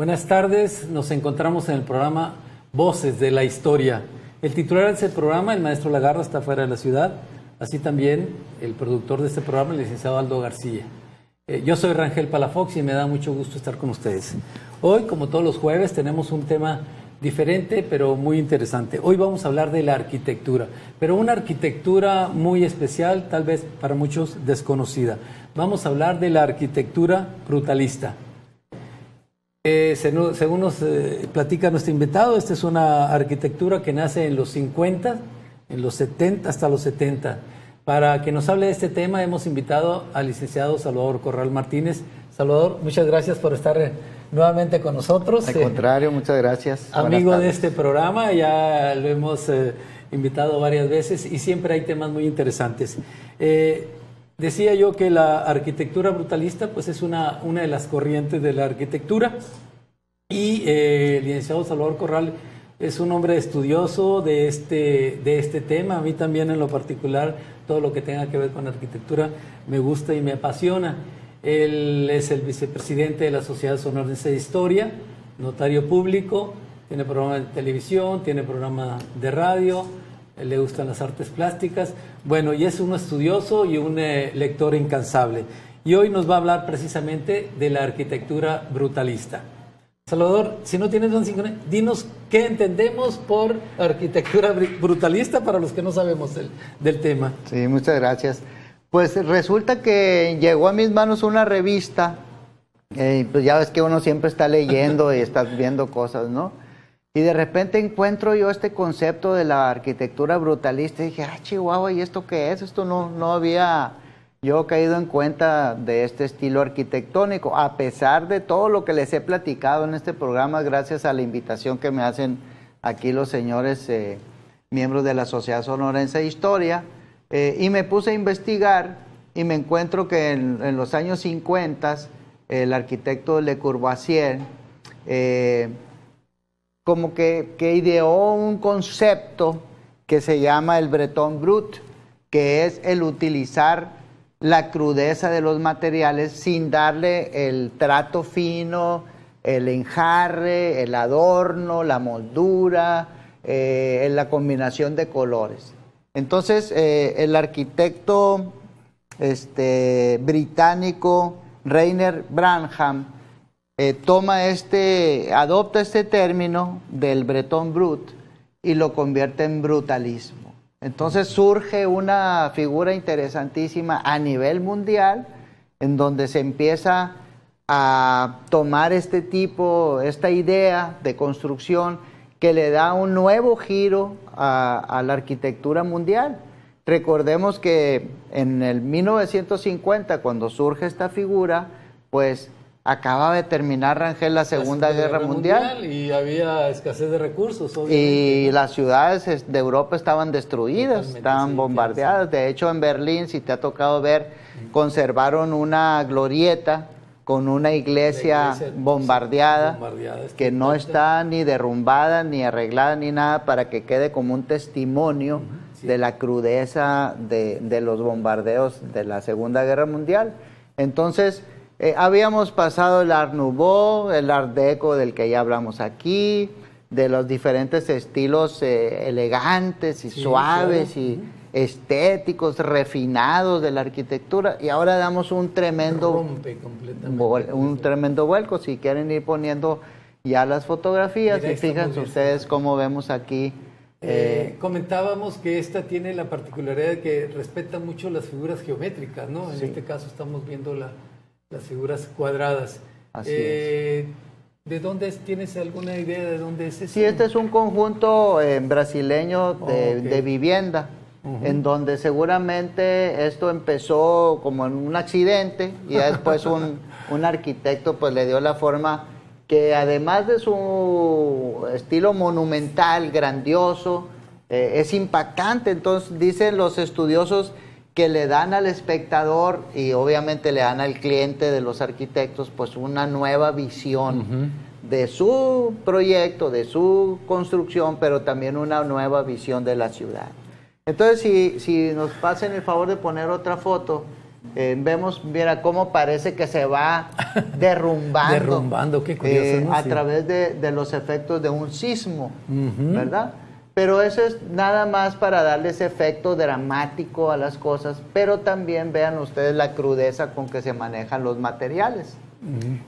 Buenas tardes, nos encontramos en el programa Voces de la Historia. El titular de ese programa, el maestro Lagarda, está fuera de la ciudad, así también el productor de este programa, el licenciado Aldo García. Yo soy Rangel Palafox y me da mucho gusto estar con ustedes. Hoy, como todos los jueves, tenemos un tema diferente, pero muy interesante. Hoy vamos a hablar de la arquitectura, pero una arquitectura muy especial, tal vez para muchos desconocida. Vamos a hablar de la arquitectura brutalista. Según nos platica nuestro invitado, esta es una arquitectura que nace en los 50, en los 70, hasta los 70. Para que nos hable de este tema, hemos invitado al licenciado Salvador Corral Martínez. Salvador, muchas gracias por estar nuevamente con nosotros. Al contrario, muchas gracias. Amigo de este programa, ya lo hemos invitado varias veces y siempre hay temas muy interesantes. Decía yo que la arquitectura brutalista pues es una de las corrientes de la arquitectura y el licenciado Salvador Corral es un hombre estudioso de este tema. A mí también en lo particular todo lo que tenga que ver con arquitectura me gusta y me apasiona. Él es el vicepresidente de la Sociedad Sonorense de Historia, notario público, tiene programa de televisión, tiene programa de radio, le gustan las artes plásticas, bueno, y es un estudioso y un lector incansable. Y hoy nos va a hablar precisamente de la arquitectura brutalista. Salvador, si no tienes dinos qué entendemos por arquitectura brutalista para los que no sabemos del tema. Sí, muchas gracias. Pues resulta que llegó a mis manos una revista, pues ya ves que uno siempre está leyendo y está viendo cosas, ¿no? Y de repente encuentro yo este concepto de la arquitectura brutalista y dije, Chihuahua, ¿y esto qué es? Esto no había yo caído en cuenta de este estilo arquitectónico, a pesar de todo lo que les he platicado en este programa, gracias a la invitación que me hacen aquí los señores miembros de la Sociedad Sonorense de Historia, y me puse a investigar y me encuentro que en los años 50 el arquitecto Le Corbusier como que ideó un concepto que se llama el Breton Brut, que es el utilizar la crudeza de los materiales sin darle el trato fino, el enjarre, el adorno, la moldura, la combinación de colores. Entonces, el arquitecto británico Rainer Branham adopta este término del Breton Brut y lo convierte en brutalismo. Entonces surge una figura interesantísima a nivel mundial en donde se empieza a tomar esta idea de construcción que le da un nuevo giro a la arquitectura mundial. Recordemos que en el 1950, cuando surge esta figura, pues acababa de terminar, Rangel, la Segunda Guerra Mundial y había escasez de recursos, obviamente. Y las ciudades de Europa estaban destruidas, estaban bombardeadas. De hecho, en Berlín, si te ha tocado ver, conservaron una glorieta con una iglesia bombardeada que no está ni derrumbada, ni arreglada, ni nada, para que quede como un testimonio de la crudeza de los bombardeos de la Segunda Guerra Mundial. Entonces, habíamos pasado el Art Nouveau, el Art Deco del que ya hablamos aquí, de los diferentes estilos elegantes y suaves, claro, y estéticos, refinados de la arquitectura, y ahora damos un tremendo vuelco. Si quieren ir poniendo ya las fotografías, y fíjense ustedes cómo vemos aquí. Comentábamos que esta tiene la particularidad de que respeta mucho las figuras geométricas, ¿no? En este caso estamos viendo las figuras cuadradas. Así es. ¿De dónde tienes alguna idea de dónde es eso? Sí, este es un conjunto brasileño de vivienda, en donde seguramente esto empezó como en un accidente y ya después un arquitecto pues le dio la forma que, además de su estilo monumental, grandioso, es impactante. Entonces dicen los estudiosos que le dan al espectador y obviamente le dan al cliente de los arquitectos pues una nueva visión de su proyecto, de su construcción, pero también una nueva visión de la ciudad. Entonces, si nos pasen el favor de poner otra foto, Vemos, mira, cómo parece que se va derrumbando. Derrumbando, qué curioso, ¿no? A través de los efectos de un sismo, ¿verdad? Pero eso es nada más para darle ese efecto dramático a las cosas, pero también vean ustedes la crudeza con que se manejan los materiales.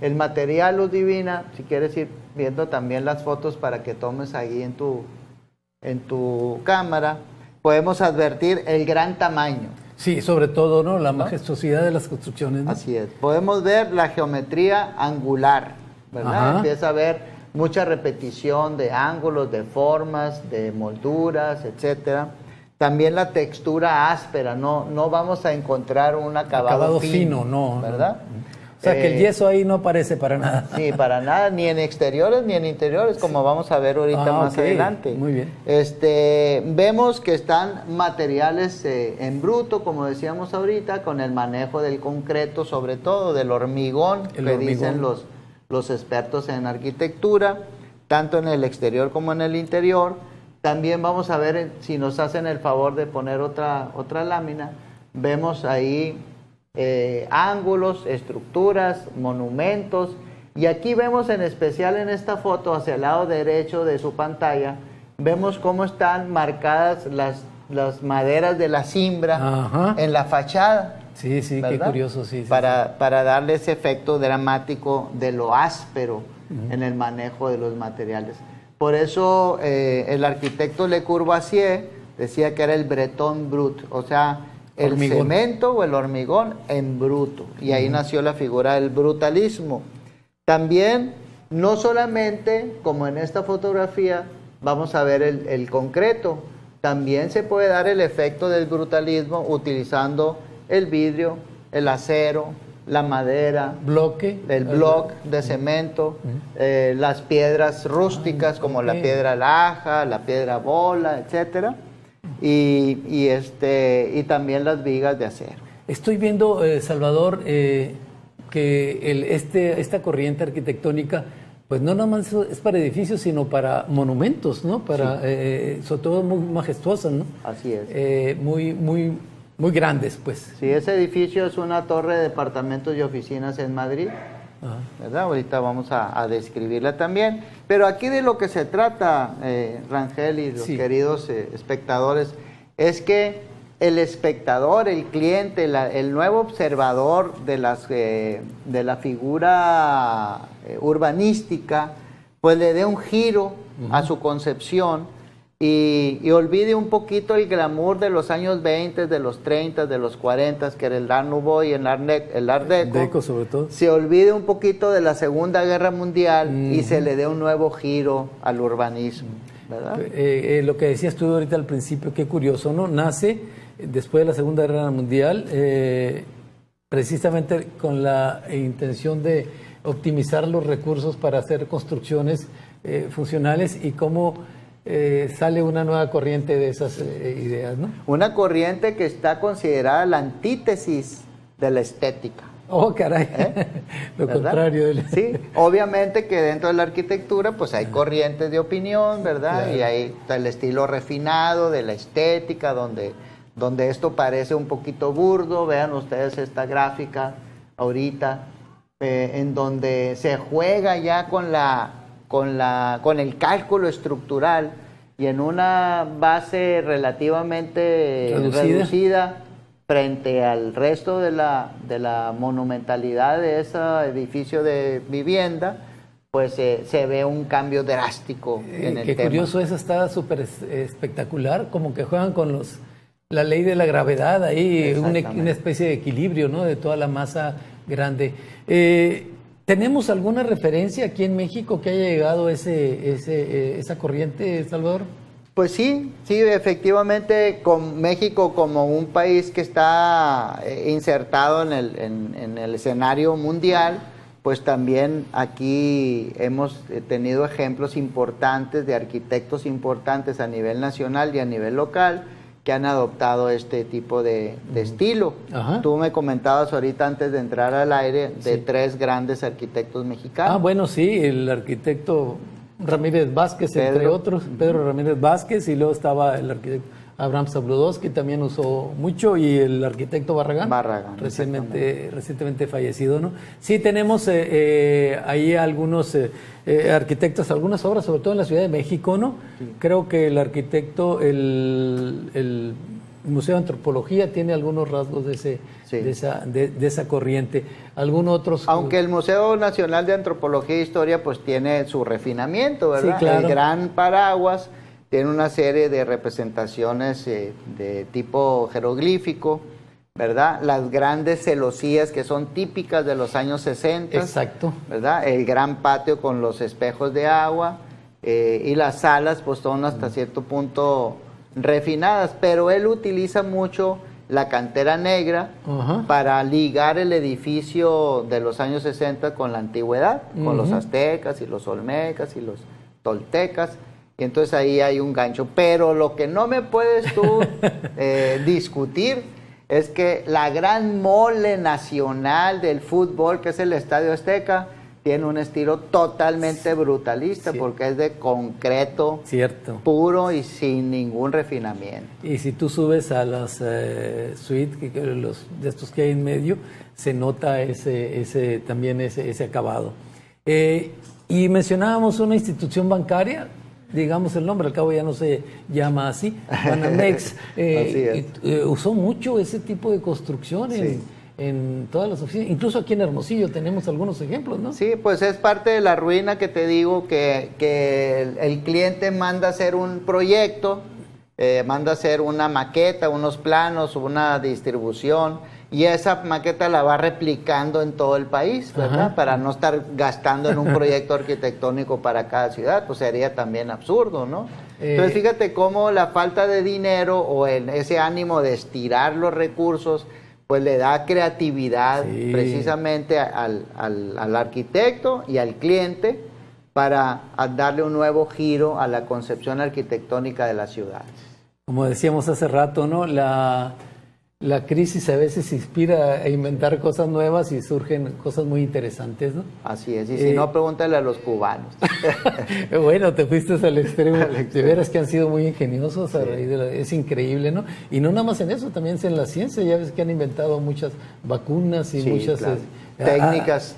El material Luz Divina, si quieres ir viendo también las fotos para que tomes ahí en tu cámara, podemos advertir el gran tamaño. Sí, sobre todo, ¿no? La majestuosidad de las construcciones, ¿no? Así es. Podemos ver la geometría angular, ¿verdad? Empieza a ver mucha repetición de ángulos, de formas, de molduras, etcétera. También la textura áspera, no vamos a encontrar un acabado fino, no, ¿verdad? O sea, que el yeso ahí no aparece para nada. Sí, para nada, ni en exteriores ni en interiores, como vamos a ver ahorita más adelante. Muy bien. Vemos que están materiales en bruto, como decíamos ahorita, con el manejo del concreto, sobre todo del hormigón, dicen los expertos en arquitectura, tanto en el exterior como en el interior. También vamos a ver, si nos hacen el favor de poner otra lámina, vemos ahí ángulos, estructuras, monumentos, y aquí vemos en especial en esta foto hacia el lado derecho de su pantalla, vemos cómo están marcadas las maderas de la cimbra en la fachada. Sí, ¿verdad? Qué curioso, sí. Para darle ese efecto dramático de lo áspero en el manejo de los materiales. Por eso el arquitecto Le Corbusier decía que era el breton brut, o sea, el cemento o el hormigón en bruto. Y ahí nació la figura del brutalismo. También, no solamente, como en esta fotografía, vamos a ver el concreto. También se puede dar el efecto del brutalismo utilizando el vidrio, el acero, la madera, el bloque de cemento, las piedras rústicas como la piedra laja, la piedra bola, etcétera. Y también las vigas de acero. Estoy viendo, Salvador, que esta corriente arquitectónica, pues no nada más es para edificios, sino para monumentos, ¿no? Sobre todo muy majestuosas, ¿no? Así es. Muy grandes, pues. Sí, ese edificio es una torre de departamentos y oficinas en Madrid. ¿Verdad? Ahorita vamos a describirla también. Pero aquí de lo que se trata, Rangel y los queridos espectadores, es que el espectador, el cliente, el nuevo observador de la figura urbanística, pues le dé un giro a su concepción y olvide un poquito el glamour de los años 20, de los 30, de los 40, que era el Art Nouveau y el Art Deco, sobre todo. Se olvide un poquito de la Segunda Guerra Mundial y se le dé un nuevo giro al urbanismo, ¿verdad? Lo que decías tú ahorita al principio, qué curioso, ¿no? Nace después de la Segunda Guerra Mundial, precisamente con la intención de optimizar los recursos para hacer construcciones funcionales, y cómo sale una nueva corriente de esas ideas, ¿no? Una corriente que está considerada la antítesis de la estética. Oh, caray. Lo ¿verdad? Contrario. Sí, obviamente que dentro de la arquitectura pues hay corrientes de opinión, ¿verdad? Claro. Y hay el estilo refinado de la estética, donde esto parece un poquito burdo. Vean ustedes esta gráfica ahorita, en donde se juega ya con el cálculo estructural, y en una base relativamente reducida frente al resto de la monumentalidad de ese edificio de vivienda, pues se ve un cambio drástico en el tema. Qué curioso, eso está súper espectacular, como que juegan con la ley de la gravedad ahí, una especie de equilibrio, ¿no? De toda la masa grande. ¿Tenemos alguna referencia aquí en México que haya llegado esa corriente, Salvador? Pues sí, efectivamente, con México como un país que está insertado en el escenario mundial, pues también aquí hemos tenido ejemplos importantes de arquitectos importantes a nivel nacional y a nivel local que han adoptado este tipo de estilo. Ajá. Tú me comentabas ahorita antes de entrar al aire de 3 grandes arquitectos mexicanos. Bueno, sí, el arquitecto Ramírez Vázquez, entre otros, Pedro Ramírez Vázquez, y luego estaba el arquitecto Abraham Sabludowski también usó mucho, y el arquitecto Barragán, recientemente fallecido, ¿no? Sí, tenemos ahí algunos arquitectos, algunas obras, sobre todo en la Ciudad de México, ¿no? Sí. Creo que el arquitecto, el Museo de Antropología tiene algunos rasgos de esa corriente. ¿Algún otros? Aunque el Museo Nacional de Antropología e Historia pues tiene su refinamiento, ¿verdad? Sí, claro. El Gran Paraguas tiene una serie de representaciones de tipo jeroglífico, ¿verdad? Las grandes celosías que son típicas de los años 60. Exacto. ¿Verdad? El gran patio con los espejos de agua, y las salas pues son hasta cierto punto refinadas, pero él utiliza mucho la cantera negra para ligar el edificio de los años 60 con la antigüedad, con los aztecas y los olmecas y los toltecas, y entonces ahí hay un gancho. Pero lo que no me puedes tú discutir es que la gran mole nacional del fútbol, que es el Estadio Azteca, tiene un estilo totalmente brutalista, porque es de concreto puro y sin ningún refinamiento. Y si tú subes a las suites, de estos que hay en medio, se nota también ese acabado. Y mencionábamos una institución bancaria, digamos el nombre, al cabo ya no se llama así, Banamex. Usó mucho ese tipo de construcción en todas las oficinas, incluso aquí en Hermosillo tenemos algunos ejemplos, ¿no? Sí, pues es parte de la ruina que te digo, que el cliente manda hacer un proyecto, manda hacer una maqueta, unos planos, una distribución, y esa maqueta la va replicando en todo el país, ¿verdad? Para no estar gastando en un proyecto arquitectónico para cada ciudad, pues sería también absurdo, ¿no? Entonces fíjate cómo la falta de dinero o ese ánimo de estirar los recursos pues le da creatividad precisamente al arquitecto y al cliente para darle un nuevo giro a la concepción arquitectónica de las ciudades. Como decíamos hace rato, ¿no? La crisis a veces inspira a inventar cosas nuevas y surgen cosas muy interesantes, ¿no? Así es, y si no, pregúntale a los cubanos. Bueno, te fuiste al extremo. De veras que han sido muy ingeniosos a raíz de es increíble, ¿no? Y no nada más en eso, también en la ciencia, ya ves que han inventado muchas vacunas y muchas... Claro.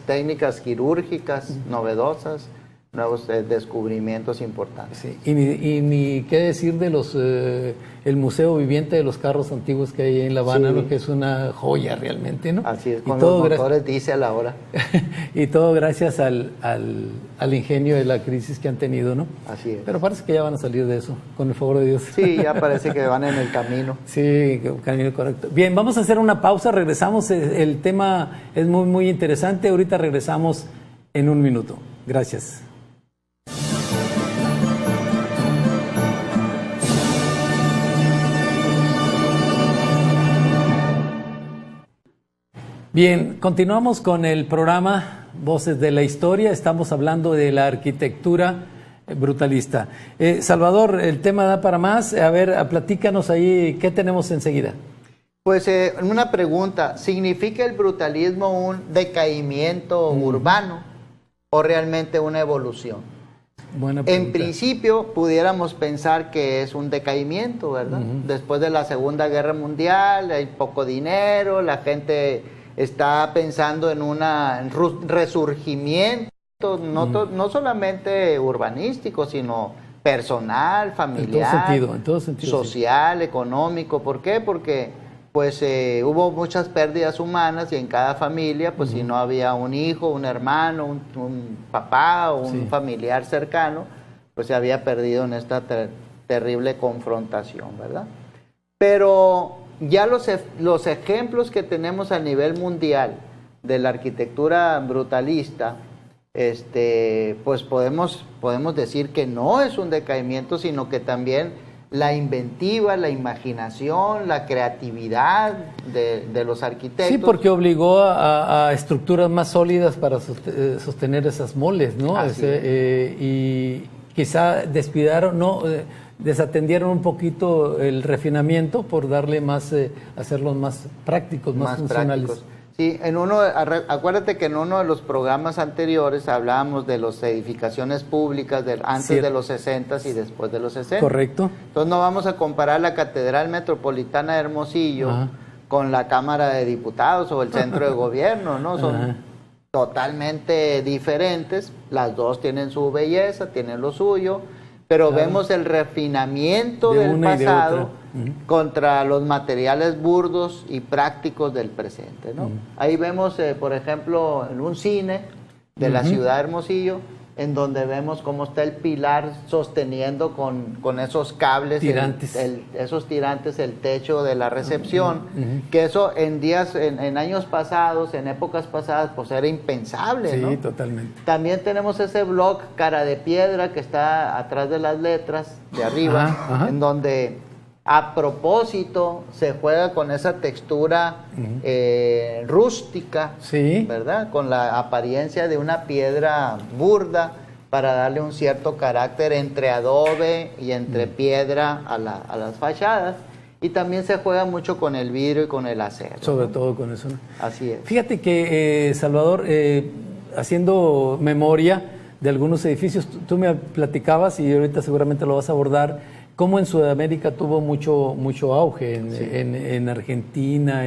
Técnicas quirúrgicas novedosas, nuevos descubrimientos importantes. Sí. Y ni qué decir de el Museo Viviente de los Carros Antiguos que hay en La Habana, ¿no? Que es una joya realmente, ¿no? Así es, con los motores dice a la hora. Y todo gracias al ingenio de la crisis que han tenido, ¿no? Así es. Pero parece que ya van a salir de eso, con el favor de Dios. Sí, ya parece que van en el camino. Sí, camino correcto. Bien, vamos a hacer una pausa, regresamos. El tema es muy, muy interesante. Ahorita regresamos en un minuto. Gracias. Bien, continuamos con el programa Voces de la Historia. Estamos hablando de la arquitectura brutalista. Salvador, el tema da para más. A ver, platícanos ahí, ¿qué tenemos enseguida? Pues una pregunta, ¿significa el brutalismo un decaimiento urbano o realmente una evolución? Buena pregunta. En principio pudiéramos pensar que es un decaimiento, ¿verdad? Después de la Segunda Guerra Mundial hay poco dinero, la gente está pensando en un resurgimiento, no solamente urbanístico, sino personal, familiar, en todo sentido, social, económico. ¿Por qué? Porque pues hubo muchas pérdidas humanas y en cada familia, pues si no había un hijo, un hermano, un papá o un familiar cercano, pues se había perdido en esta terrible confrontación, ¿verdad? Pero ya los ejemplos que tenemos a nivel mundial de la arquitectura brutalista, pues podemos decir que no es un decaimiento, sino que también la inventiva, la imaginación, la creatividad de los arquitectos. Sí, porque obligó a estructuras más sólidas para sostener esas moles, ¿no? Y quizá desatendieron un poquito el refinamiento por darle más, hacerlos más prácticos, más funcionales. Prácticos. Sí, acuérdate que en uno de los programas anteriores hablábamos de las edificaciones públicas antes de los 60 y después de los 60. Correcto. Entonces no vamos a comparar la Catedral Metropolitana de Hermosillo con la Cámara de Diputados o el Centro de Gobierno, ¿no? Son totalmente diferentes, las dos tienen su belleza, tienen lo suyo, pero vemos el refinamiento del pasado contra los materiales burdos y prácticos del presente, ¿no? Ahí vemos, por ejemplo, en un cine de la ciudad de Hermosillo, en donde vemos cómo está el pilar sosteniendo con esos cables, esos tirantes, el techo de la recepción, que eso en años pasados, en épocas pasadas, pues era impensable, ¿no? Sí, totalmente. También tenemos ese block cara de piedra que está atrás de las letras, de arriba, en donde a propósito se juega con esa textura rústica, ¿verdad? Con la apariencia de una piedra burda para darle un cierto carácter entre adobe y entre piedra a las fachadas. Y también se juega mucho con el vidrio y con el acero. Sobre todo con eso, ¿no? Así es. Fíjate que, Salvador, haciendo memoria de algunos edificios, tú me platicabas y ahorita seguramente lo vas a abordar, cómo en Sudamérica tuvo mucho auge, en Argentina,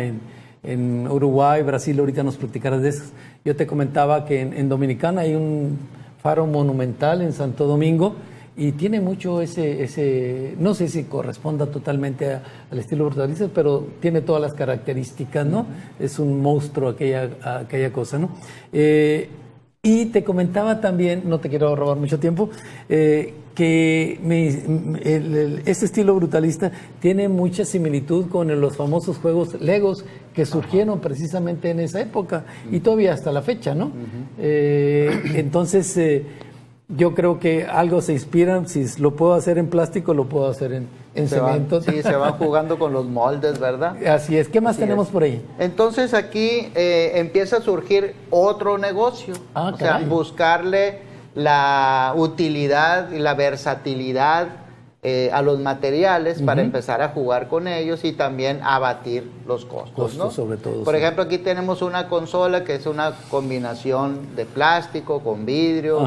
en Uruguay, Brasil, ahorita nos platicarás de eso. Yo te comentaba que en Dominicana hay un faro monumental en Santo Domingo y tiene mucho ese no sé si corresponda totalmente al estilo brutalista, pero tiene todas las características, ¿no? Es un monstruo aquella cosa, ¿no? Y te comentaba también, no te quiero robar mucho tiempo, que este estilo brutalista tiene mucha similitud con los famosos juegos Legos que surgieron precisamente en esa época y todavía hasta la fecha, ¿no? Entonces, yo creo que algo se inspira, si lo puedo hacer en plástico, lo puedo hacer en cemento. Sí, se van jugando con los moldes, ¿verdad? Así es. ¿Qué más tenemos por ahí? Entonces aquí empieza a surgir otro negocio, o sea, buscarle la utilidad y la versatilidad a los materiales para empezar a jugar con ellos y también abatir los costos, ¿no? Sobre todo. Por ejemplo, aquí tenemos una consola que es una combinación de plástico con vidrio,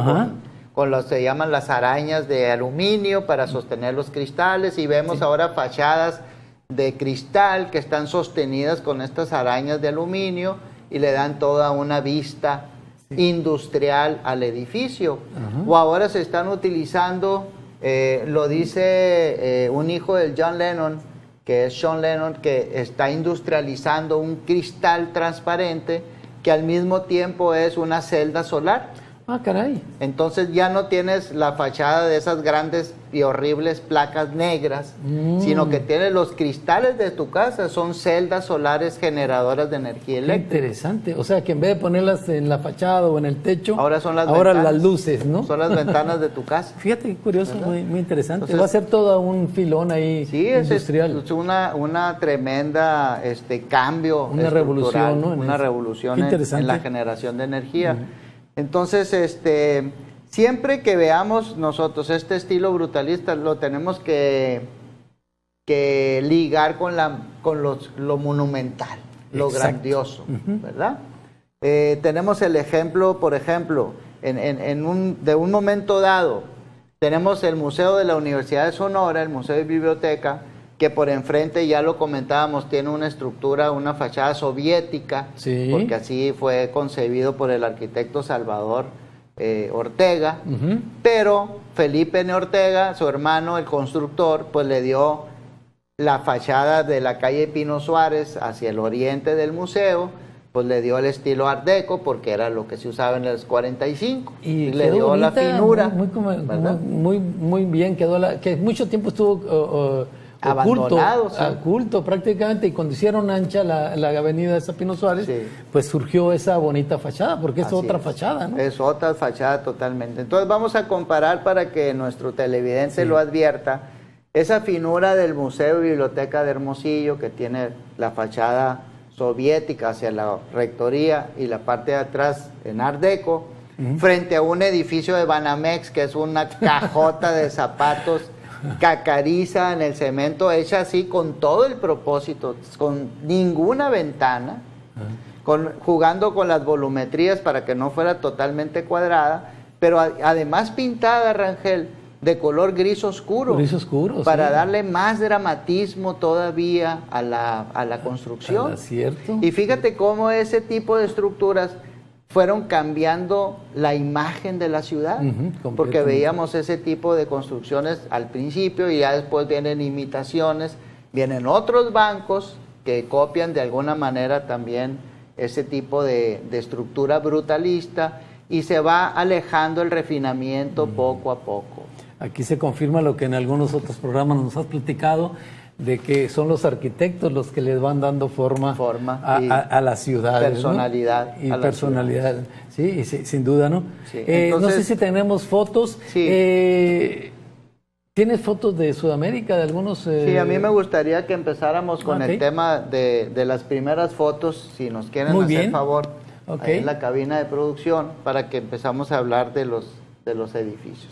con lo que se llaman las arañas de aluminio para sostener los cristales, y vemos ahora fachadas de cristal que están sostenidas con estas arañas de aluminio y le dan toda una vista industrial al edificio. O ahora se están utilizando, lo dice un hijo del John Lennon, que es Sean Lennon, que está industrializando un cristal transparente que al mismo tiempo es una celda solar. Ah, caray. Entonces ya no tienes la fachada de esas grandes y horribles placas negras, sino que tienes los cristales de tu casa, son celdas solares generadoras de energía eléctrica. Interesante, o sea que en vez de ponerlas en la fachada o en el techo, ahora son las las luces, ¿no? Son las ventanas de tu casa. Fíjate qué curioso, muy interesante. Entonces, va a ser todo un filón ahí industrial. Es una tremenda cambio, una revolución, ¿no? Una revolución en la generación de energía. Entonces, siempre que veamos nosotros este estilo brutalista, lo tenemos que ligar con lo monumental, lo grandioso, ¿verdad? Tenemos el ejemplo, por ejemplo, de un momento dado, tenemos el Museo de la Universidad de Sonora, el Museo de Biblioteca, que por enfrente, ya lo comentábamos, tiene una estructura, una fachada soviética, porque así fue concebido por el arquitecto Salvador Ortega, pero Felipe N. Ortega, su hermano, el constructor, pues le dio la fachada de la calle Pino Suárez hacia el oriente del museo, pues le dio el estilo Art Deco, porque era lo que se usaba en los 45, y le dio bonita, la finura. Muy bien, quedó que mucho tiempo estuvo... oculto prácticamente, y cuando hicieron ancha la avenida de Pino Suárez, pues surgió esa bonita fachada, porque es otra fachada, ¿no? Es otra fachada totalmente. Entonces vamos a comparar para que nuestro televidente lo advierta, esa finura del Museo y Biblioteca de Hermosillo, que tiene la fachada soviética hacia la rectoría y la parte de atrás en Art Deco, frente a un edificio de Banamex, que es una cajota de zapatos cacariza en el cemento, hecha así con todo el propósito, con ninguna ventana, jugando con las volumetrías para que no fuera totalmente cuadrada, pero además pintada, Rangel, de color gris oscuro. Gris oscuro, para sí, darle más dramatismo todavía a la construcción. ¿Cierto? Y fíjate cómo ese tipo de estructuras fueron cambiando la imagen de la ciudad, porque veíamos ese tipo de construcciones al principio y ya después vienen imitaciones, vienen otros bancos que copian de alguna manera también ese tipo de estructura brutalista y se va alejando el refinamiento poco a poco. Aquí se confirma lo que en algunos otros programas nos has platicado, de que son los arquitectos los que les van dando forma a las ciudades, personalidad, ¿no? Y personalidad, sí, sin duda, ¿no? Sí. Entonces, no sé si tenemos fotos. Sí. ¿Tienes fotos de Sudamérica, de algunos? Sí, a mí me gustaría que empezáramos con el tema de las primeras fotos, si nos quieren hacer favor, ahí en la cabina de producción, para que empezamos a hablar de los edificios.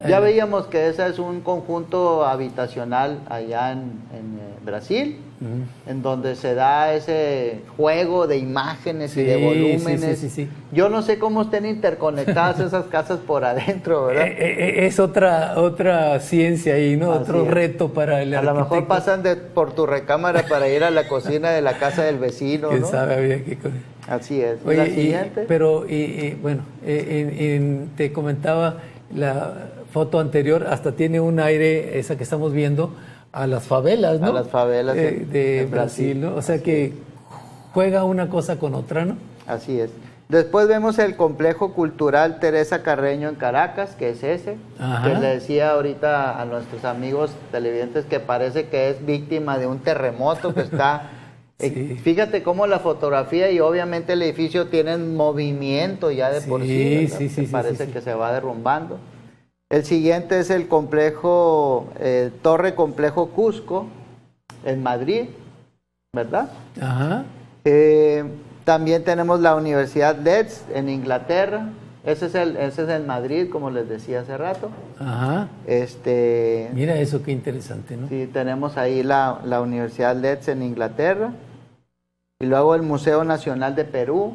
Ya veíamos que ese es un conjunto habitacional allá en Brasil, en donde se da ese juego de imágenes y de volúmenes. Sí. Yo no sé cómo estén interconectadas esas casas por adentro, ¿verdad? Es otra ciencia ahí, ¿no? Así otro reto para el arquitecto. A lo mejor pasan por tu recámara para ir a la cocina de la casa del vecino, ¿no? ¿Quién sabe? Había que... Así es. Oye, la siguiente. Bueno, te comentaba la foto anterior, hasta tiene un aire, esa que estamos viendo, a las favelas, ¿no? A las favelas de Brasil, ¿no? O sea que juega una cosa con otra, ¿no? Así es. Después vemos el complejo cultural Teresa Carreño en Caracas, que es ese, que le decía ahorita a nuestros amigos televidentes que parece que es víctima de un terremoto que está... Sí. Fíjate cómo la fotografía y obviamente el edificio tienen movimiento ya de por sí, parece que se va derrumbando. El siguiente es el complejo, Torre Complejo Cusco, en Madrid, ¿verdad? También tenemos la Universidad Leeds en Inglaterra. Ese es en Madrid, como les decía hace rato. Mira eso, qué interesante, ¿no? Sí, tenemos ahí la Universidad Leeds en Inglaterra. Y luego el Museo Nacional de Perú.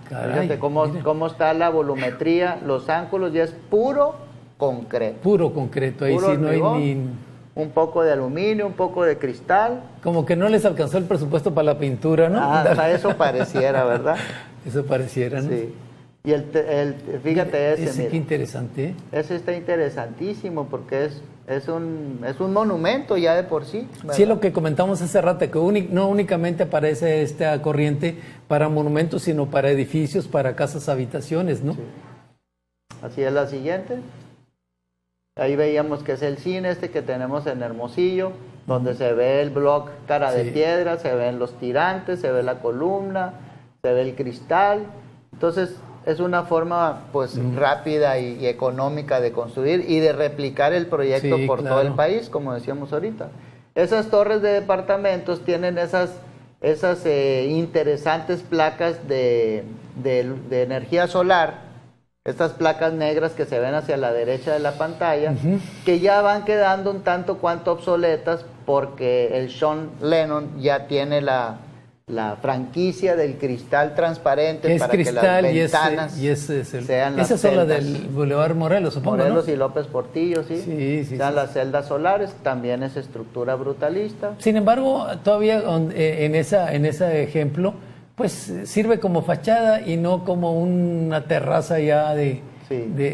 Caray. Fíjate cómo está la volumetría, los ángulos, ya es puro concreto. Puro concreto, ahí puro sí no hormigón, hay ni... Un poco de aluminio, un poco de cristal. Como que no les alcanzó el presupuesto para la pintura, ¿no? Hasta eso pareciera, ¿verdad? Eso pareciera, ¿no? Sí. Y fíjate ese, mira, qué interesante, ¿eh? Ese está interesantísimo porque es un monumento ya de por sí, ¿verdad? Sí, es lo que comentamos hace rato, que no únicamente aparece esta corriente para monumentos, sino para edificios, para casas, habitaciones, ¿no? Sí. Así es la siguiente. Ahí veíamos que es el cine que tenemos en Hermosillo, donde se ve el bloque cara de piedra, se ven los tirantes, se ve la columna, se ve el cristal. Entonces es una forma pues rápida y económica de construir y de replicar el proyecto por todo el país, como decíamos ahorita. Esas torres de departamentos tienen esas interesantes placas de energía solar, estas placas negras que se ven hacia la derecha de la pantalla, que ya van quedando un tanto cuanto obsoletas porque el Sean Lennon ya tiene la franquicia del cristal transparente es para cristal, que las ventanas sean las esa son las celdas. del Boulevard Morelos, supongo, Morelos, ¿no? y López Portillo, sean las celdas solares, también es estructura brutalista. Sin embargo, todavía en ese ejemplo, pues sirve como fachada y no como una terraza ya de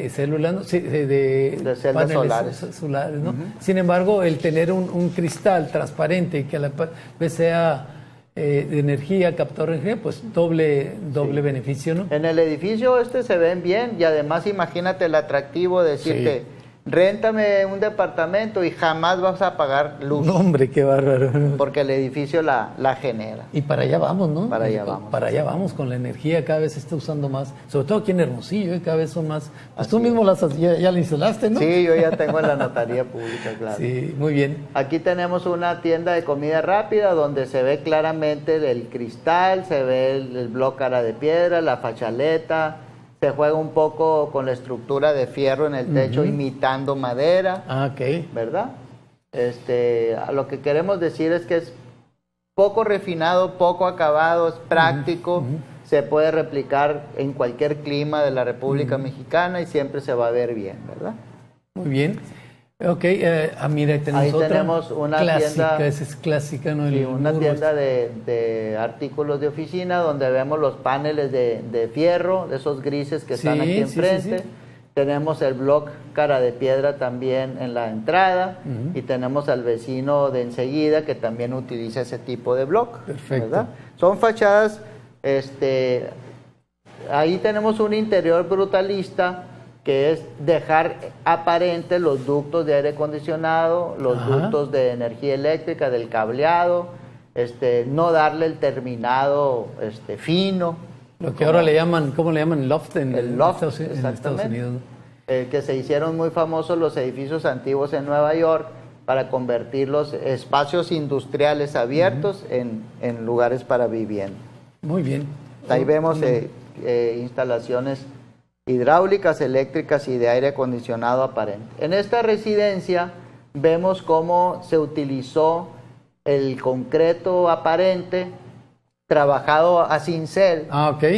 células, ¿no? de celdas solares, ¿no? Sin embargo, el tener un cristal transparente y que a la vez sea de energía, captador de energía, pues doble beneficio, ¿no? En el edificio se ven bien y además imagínate el atractivo de decirte, réntame un departamento y jamás vas a pagar luz. No, hombre, qué bárbaro. Porque el edificio la genera. Y para allá vamos, ¿no? Para allá vamos. Para allá vamos con la energía, cada vez se está usando más, sobre todo aquí en Hermosillo, cada vez son más. Pues tú mismo ya la instalaste, ¿no? Sí, yo ya tengo en la notaría pública, claro. Sí, muy bien. Aquí tenemos una tienda de comida rápida donde se ve claramente el cristal, se ve el bloque cara de piedra, la fachaleta. Se juega un poco con la estructura de fierro en el techo, imitando madera. Ok. ¿Verdad? Lo que queremos decir es que poco refinado, poco acabado, es práctico, se puede replicar en cualquier clima de la República Mexicana y siempre se va a ver bien, ¿verdad? Muy bien. Ok, mira, ahí tenemos una clásica, tienda, esa es clásica, ¿no? Sí, una tienda de artículos de oficina donde vemos los paneles de fierro, de esos grises que están aquí enfrente. Sí. Tenemos el block cara de piedra también en la entrada y tenemos al vecino de enseguida que también utiliza ese tipo de block. Perfecto. ¿Verdad? Son fachadas, ahí tenemos un interior brutalista que es dejar aparente los ductos de aire acondicionado, los ductos de energía eléctrica, del cableado, no darle el terminado fino. Lo que ahora le llaman, ¿cómo le llaman? Loft el loft, en Estados Unidos. Que se hicieron muy famosos los edificios antiguos en Nueva York para convertir los espacios industriales abiertos en lugares para vivienda. Muy bien. Ahí vemos instalaciones hidráulicas, eléctricas y de aire acondicionado aparente. En esta residencia vemos cómo se utilizó el concreto aparente trabajado a cincel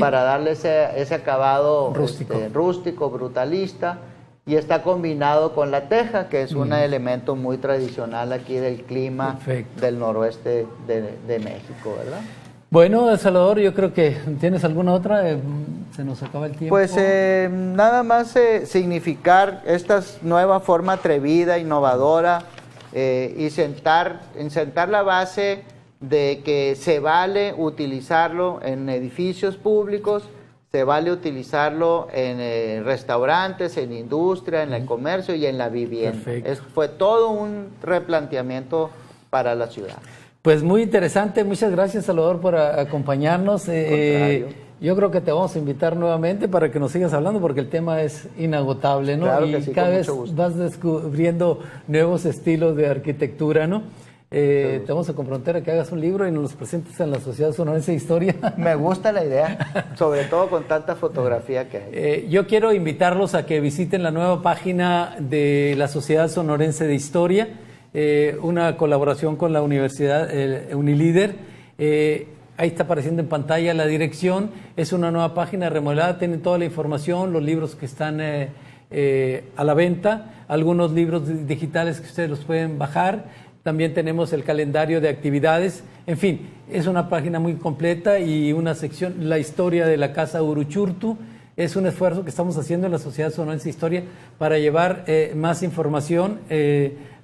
para darle ese acabado rústico, brutalista, y está combinado con la teja, que es un elemento muy tradicional aquí del clima del noroeste de México, ¿verdad? Bueno, Salvador, yo creo que ¿tienes alguna otra? Se nos acaba el tiempo. Pues nada más significar esta nueva forma atrevida, innovadora, y sentar la base de que se vale utilizarlo en edificios públicos, se vale utilizarlo en restaurantes, en industria, en el comercio y en la vivienda. Fue todo un replanteamiento para la ciudad. Pues muy interesante, muchas gracias, Salvador, por acompañarnos. Yo creo que te vamos a invitar nuevamente para que nos sigas hablando porque el tema es inagotable, ¿no? Claro y que sí, cada vez vas descubriendo nuevos estilos de arquitectura, ¿no? Te vamos a comprometer a que hagas un libro y nos los presentes en la Sociedad Sonorense de Historia. Me gusta la idea, sobre todo con tanta fotografía que hay. Yo quiero invitarlos a que visiten la nueva página de la Sociedad Sonorense de Historia, una colaboración con la Universidad Unilíder. Ahí está apareciendo en pantalla la dirección. Es una nueva página remodelada, tienen toda la información, los libros que están a la venta, algunos libros digitales que ustedes los pueden bajar. También tenemos el calendario de actividades. En fin, es una página muy completa y una sección, la historia de la Casa Uruchurtu. Es un esfuerzo que estamos haciendo en la Sociedad Sonorense de Historia para llevar más información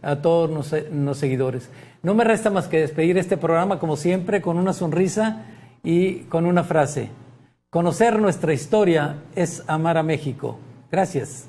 a todos los seguidores. No me resta más que despedir este programa, como siempre, con una sonrisa y con una frase. Conocer nuestra historia es amar a México. Gracias.